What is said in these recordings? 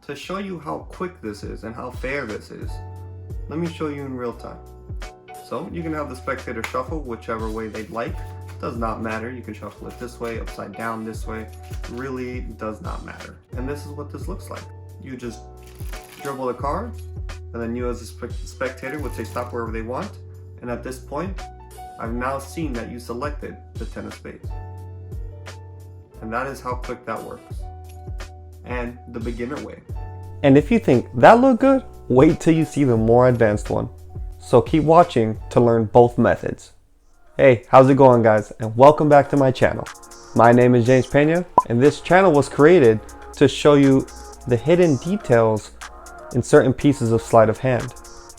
to show you how quick this is and how fair this is, let me show you in real time. So you can have the spectator shuffle whichever way they'd like. Does not matter. You can shuffle it this way, upside down, this way. Really does not matter. And this is what this looks like. You just dribble the cards, and then you as a spectator would say stop wherever they want. And at this point, I've now seen that you selected the 10 of spades. And that is how quick that works. And the beginner way. And if you think that looked good, wait till you see the more advanced one. So keep watching to learn both methods. Hey, how's it going guys? And welcome back to my channel. My name is James Pena, and this channel was created to show you the hidden details in certain pieces of sleight of hand,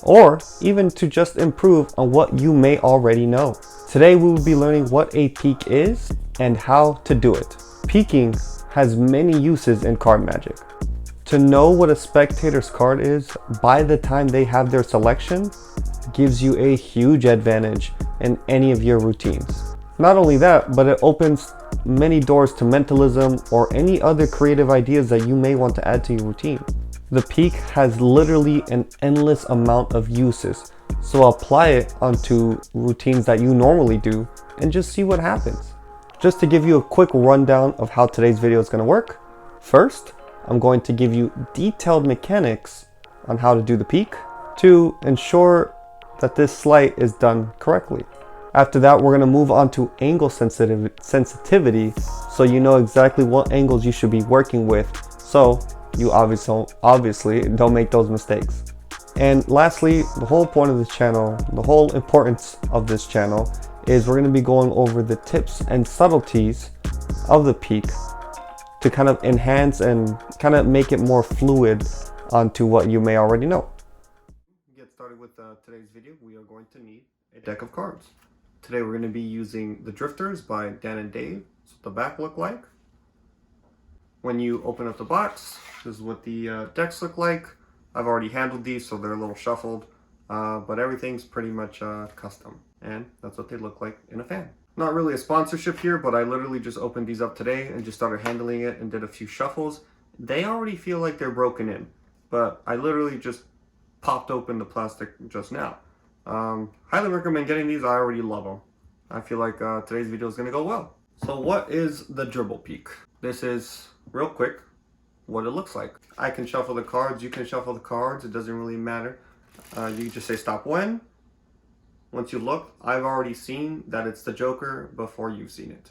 or even to just improve on what you may already know. Today we will be learning what a peek is and how to do it. Peeking has many uses in card magic. To know what a spectator's card is by the time they have their selection gives you a huge advantage in any of your routines. Not only that, but it opens many doors to mentalism or any other creative ideas that you may want to add to your routine. The peek has literally an endless amount of uses, so apply it onto routines that you normally do and just see what happens. Just to give you a quick rundown of how today's video is going to work. First, I'm going to give you detailed mechanics on how to do the peek to ensure that this sleight is done correctly. After that, we're going to move on to angle sensitivity, so you know exactly what angles you should be working with, so you obviously don't make those mistakes. And lastly, the whole point of this channel, the whole importance of this channel is we're going to be going over the tips and subtleties of the peek to kind of enhance and kind of make it more fluid onto what you may already know. Get started with today's video. We are going to need a deck of cards. Today we're going to be using the Drifters by Dan and Dave. That's what the back look like. When you open up the box, this is what the decks look like. I've already handled these, so they're a little shuffled, but everything's pretty much custom, and that's what they look like in a fan. Not really a sponsorship here, but I literally just opened these up today and just started handling it and did a few shuffles. They already feel like they're broken in, but I literally just popped open the plastic just now. Highly recommend getting these. I already love them. I feel like today's video is going to go well. So what is the dribble peek? This is, real quick, what it looks like. I can shuffle the cards. You can shuffle the cards. It doesn't really matter. You just say stop when. Once you look, I've already seen that it's the Joker before you've seen it.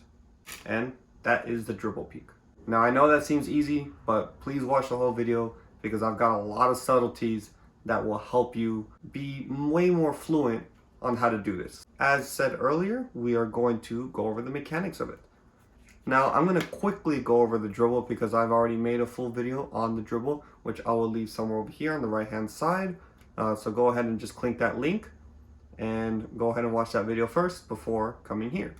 And that is the dribble peek. Now I know that seems easy, but please watch the whole video because I've got a lot of subtleties that will help you be way more fluent on how to do this. As said earlier, we are going to go over the mechanics of it. Now I'm going to quickly go over the dribble because I've already made a full video on the dribble, which I will leave somewhere over here on the right hand side. So go ahead and just click that link and go ahead and watch that video first before coming here.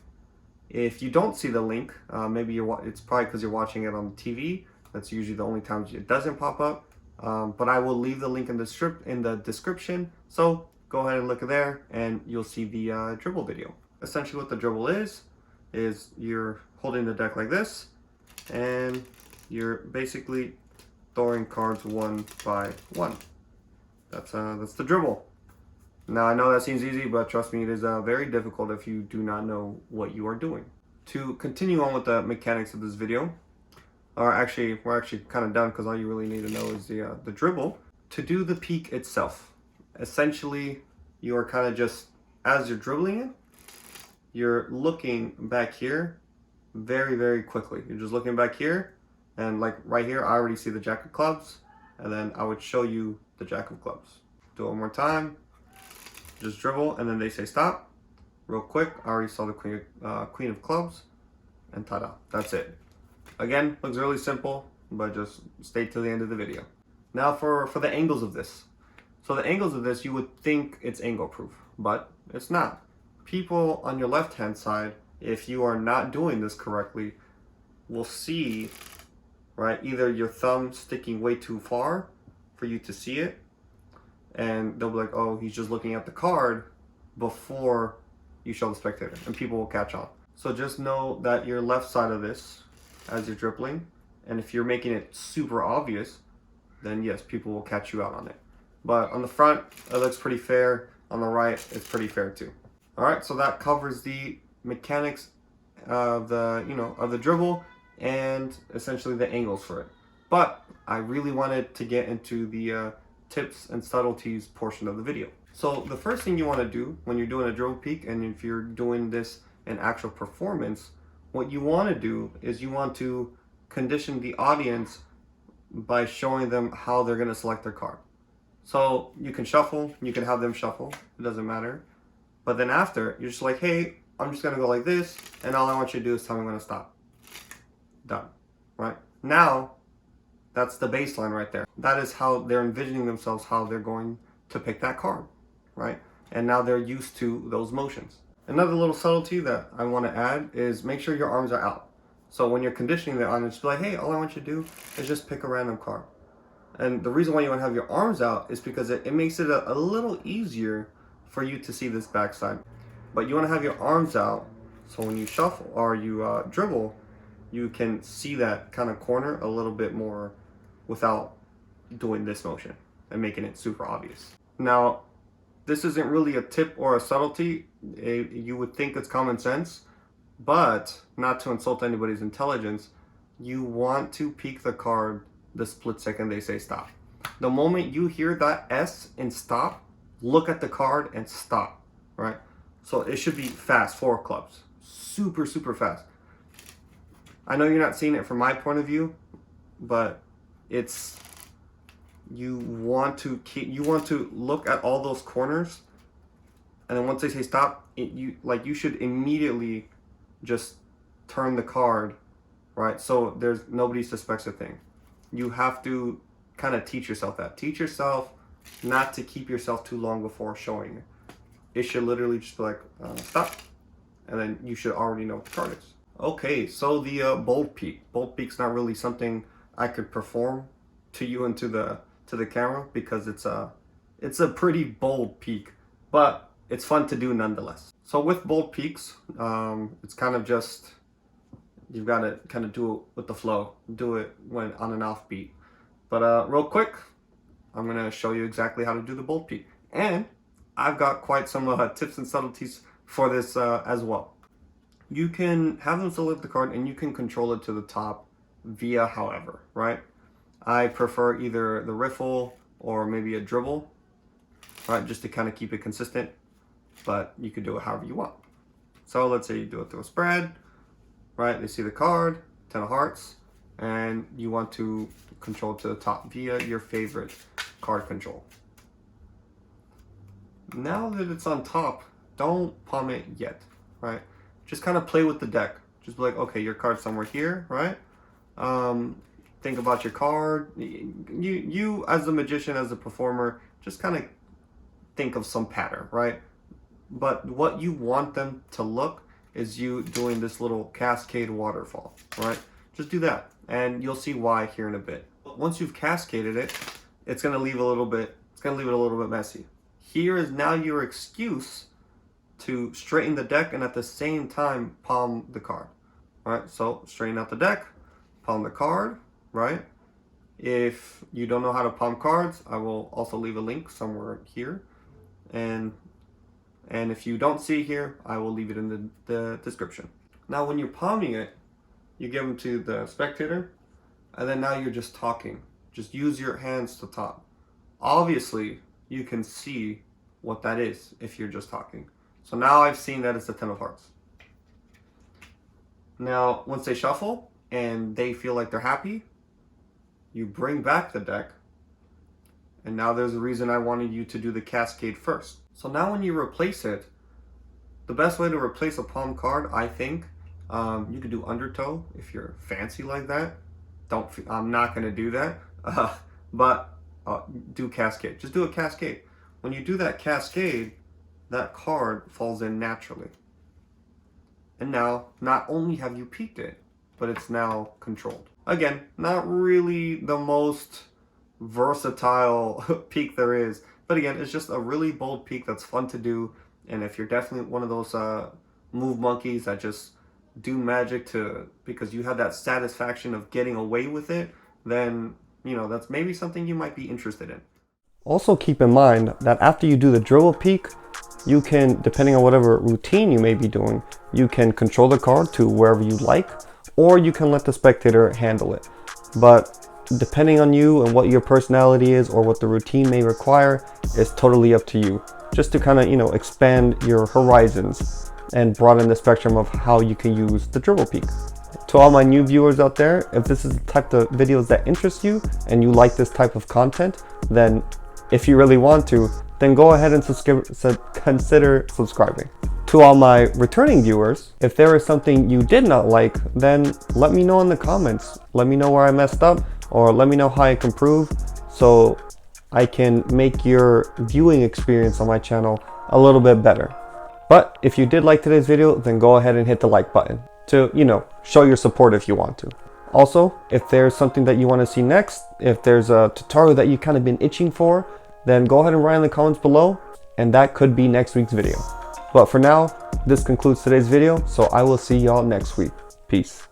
If you don't see the link, maybe it's probably because you're watching it on the TV. That's usually the only time it doesn't pop up. But I will leave the link in the description. So go ahead and look there and you'll see the dribble video. Essentially what the dribble is you're holding the deck like this and you're basically throwing cards one by one. That's the dribble. Now I know that seems easy, but trust me, it is very difficult if you do not know what you are doing. To continue on with the mechanics of this video, we're actually kind of done because all you really need to know is the dribble. To do the peek itself, essentially you are kind of just, as you're dribbling it, you're looking back here very, very quickly. You're just looking back here, and like right here, I already see the Jack of Clubs, and then I would show you the Jack of Clubs. Do it one more time. Just dribble, and then they say stop. Real quick, I already saw the Queen of Clubs, and ta-da, that's it. Again, looks really simple, but just stay till the end of the video. Now for the angles of this. So the angles of this, you would think it's angle proof, but it's not. People on your left hand side, if you are not doing this correctly, will see, right, either your thumb sticking way too far for you to see it, and they'll be like, oh, he's just looking at the card before you show the spectator, and people will catch on. So just know that your left side of this, as you're dribbling, and if you're making it super obvious, then yes, people will catch you out on it. But on the front, it looks pretty fair. On the right, it's pretty fair too. All right, so that covers the mechanics of the dribble and essentially the angles for it. But I really wanted to get into the tips and subtleties portion of the video. So the first thing you want to do when you're doing a dribble peek, and if you're doing this in actual performance, what you want to do is you want to condition the audience by showing them how they're going to select their card. So you can shuffle, you can have them shuffle, it doesn't matter. But then after, you're just like, hey, I'm just going to go like this, and all I want you to do is tell me when to stop. Done. Right? Now, that's the baseline right there. That is how they're envisioning themselves, how they're going to pick that card. Right? And now they're used to those motions. Another little subtlety that I want to add is make sure your arms are out. So when you're conditioning the audience, be like, hey, all I want you to do is just pick a random card. And the reason why you want to have your arms out is because it makes it a little easier for you to see this backside. But you want to have your arms out so when you shuffle or you dribble, you can see that kind of corner a little bit more without doing this motion and making it super obvious. Now, this isn't really a tip or a subtlety. You would think it's common sense, but not to insult anybody's intelligence, you want to peek the card the split second they say stop. The moment you hear that S in stop, look at the card and stop, right? So it should be fast, 4 clubs. Super, super fast. I know you're not seeing it from my point of view, but it's, you want to look at all those corners, and then once they say stop, you should immediately just turn the card, right? So nobody suspects a thing. You have to kind of teach yourself that. Teach yourself not to keep yourself too long before showing it. It should literally just be like, stop. And then you should already know what the card is. Okay, so the bold peek. Bold peek's not really something I could perform to you and to the camera because it's a pretty bold peek, but it's fun to do nonetheless. So with bold peeks, it's kind of just, you've got to kind of do it with the flow. Do it when on an off beat. But real quick, I'm going to show you exactly how to do the bold peek. And I've got quite some tips and subtleties for this as well. You can have them select the card and you can control it to the top via however, right? I prefer either the riffle or maybe a dribble, right? Just to kind of keep it consistent, but you can do it however you want. So let's say you do it through a spread, right? They see the card, 10 of hearts, and you want to control to the top via your favorite card control. Now that it's on top, don't palm it yet, right? Just kind of play with the deck. Just be like, okay, your card's somewhere here, right? Think about your card. You as the magician, as a performer, just kind of think of some pattern, right? But what you want them to look is you doing this little cascade waterfall, right? Just do that, and you'll see why here in a bit. Once you've cascaded it, it's gonna leave it a little bit messy. Here is now your excuse to straighten the deck and at the same time palm the card, right? So straighten out the deck, palm the card, right? If you don't know how to palm cards, I will also leave a link somewhere here. And if you don't see here, I will leave it in the description. Now when you're palming it, you give them to the spectator, and then now you're just talking. Just use your hands to talk. Obviously, you can see what that is if you're just talking. So now I've seen that it's the 10 of hearts. Now, once they shuffle and they feel like they're happy, you bring back the deck. And now there's a reason I wanted you to do the cascade first. So now when you replace it, the best way to replace a palm card, I think, you could do undertow if you're fancy like that. I'm not gonna do that, but do cascade. Just do a cascade. When you do that cascade, that card falls in naturally. And now, not only have you peeked it, but it's now controlled. Again, not really the most versatile peek there is, but again, it's just a really bold peek that's fun to do. And if you're definitely one of those move monkeys that just do magic because you have that satisfaction of getting away with it, then that's maybe something you might be interested in. Also keep in mind that after you do the dribble peek, you can, depending on whatever routine you may be doing, you can control the card to wherever you like, or you can let the spectator handle it. But depending on you and what your personality is or what the routine may require is totally up to you. Just to kind of, expand your horizons and broaden the spectrum of how you can use the dribble peek. To all my new viewers out there, if this is the type of videos that interest you and you like this type of content, then if you really want to, then go ahead and consider subscribing. To all my returning viewers, if there is something you did not like, then let me know in the comments. Let me know where I messed up, or let me know how I can improve, so I can make your viewing experience on my channel a little bit better. But if you did like today's video, then go ahead and hit the like button to, show your support if you want to. Also, if there's something that you want to see next, if there's a tutorial that you've kind of been itching for, then go ahead and write in the comments below, and that could be next week's video. But for now, this concludes today's video, so I will see y'all next week. Peace.